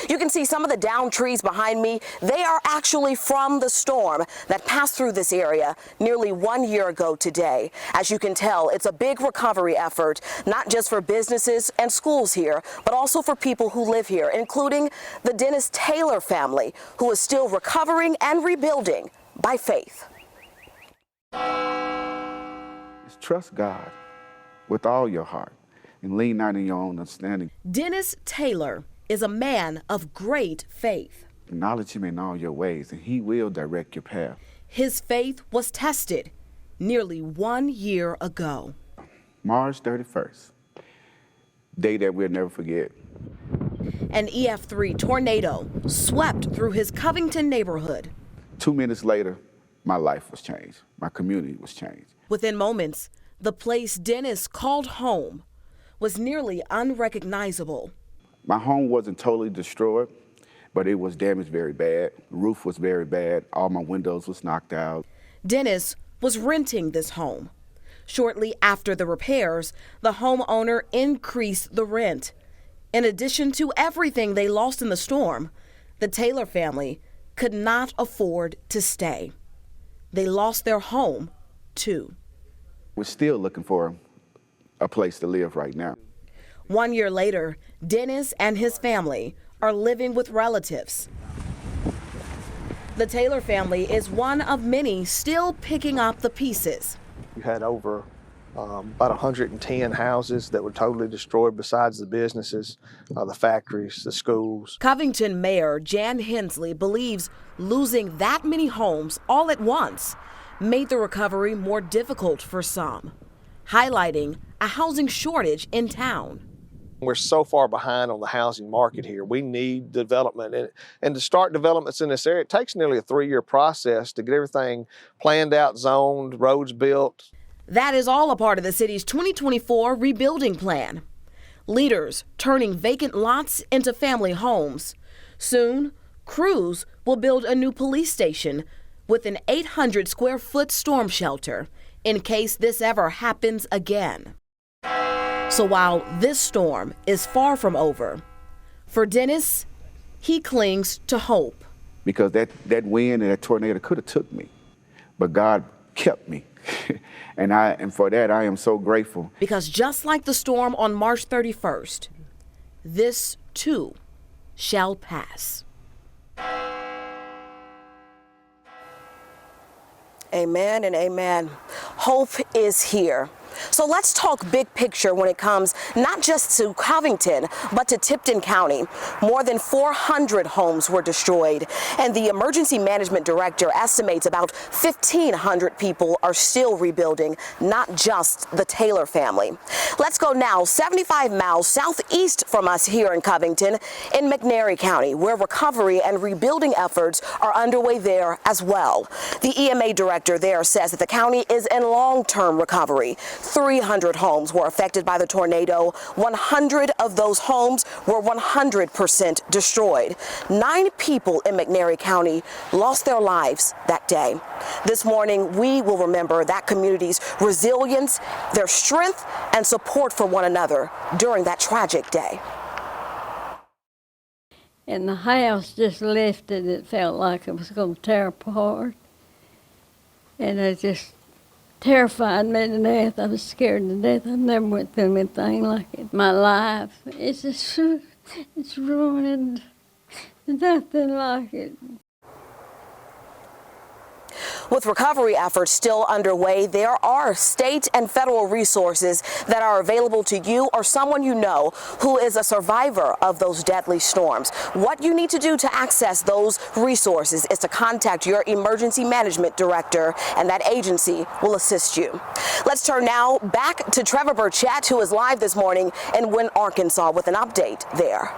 You can see some of the downed trees behind me. They are actually from the storm that passed through this area nearly 1 year ago today. As you can tell, it's a big recovery effort, not just for businesses and schools here, but also for people who live here, including the Dennis Taylor family, who is still recovering and rebuilding by faith. Trust God with all your heart and lean not on your own understanding. Dennis Taylor is a man of great faith. Acknowledge him in all your ways, and he will direct your path. His faith was tested nearly 1 year ago. March 31st, day that we'll never forget. An EF3 tornado swept through his Covington neighborhood. 2 minutes later, my life was changed. My community was changed. Within moments, the place Dennis called home was nearly unrecognizable. My home wasn't totally destroyed, but it was damaged very bad. The roof was very bad. All my windows was knocked out. Dennis was renting this home. Shortly after the repairs, the homeowner increased the rent. In addition to everything they lost in the storm, the Taylor family could not afford to stay. They lost their home, too. We're still looking for a place to live right now. 1 year later, Dennis and his family are living with relatives. The Taylor family is one of many still picking up the pieces. You had over about 110 houses that were totally destroyed besides the businesses, the factories, the schools. Covington Mayor Jan Hensley believes losing that many homes all at once made the recovery more difficult for some, highlighting a housing shortage in town. We're so far behind on the housing market here. We need development. And to start developments in this area, it takes nearly a 3-year process to get everything planned out, zoned, roads built. That is all a part of the city's 2024 rebuilding plan. Leaders turning vacant lots into family homes. Soon, crews will build a new police station with an 800-square-foot storm shelter in case this ever happens again. So while this storm is far from over, for Dennis, he clings to hope. Because that wind and that tornado could have took me, but God kept me. and for that, I am so grateful. Because just like the storm on March 31st, this too shall pass. Amen and amen. Hope is here. So let's talk big picture when it comes not just to Covington, but to Tipton County. More than 400 homes were destroyed, and the emergency management director estimates about 1,500 people are still rebuilding, not just the Taylor family. Let's go now 75 miles southeast from us here in Covington, in McNairy County, where recovery and rebuilding efforts are underway there as well. The EMA director there says that the county is in long-term recovery. 300 homes were affected by the tornado. 100 of those homes were 100% destroyed. 9 people in McNairy County lost their lives that day. This morning, we will remember that community's resilience, their strength, and support for one another during that tragic day. And the house just lifted. It felt like it was going to tear apart. And it just terrified me to death. I was scared to death. I've never went through anything like it. My life, it's just, it's ruined. Nothing like it. With recovery efforts still underway, there are state and federal resources that are available to you or someone you know who is a survivor of those deadly storms. What you need to do to access those resources is to contact your emergency management director, and that agency will assist you. Let's turn now back to Trevor Burchett, who is live this morning in Wynne, Arkansas, with an update there.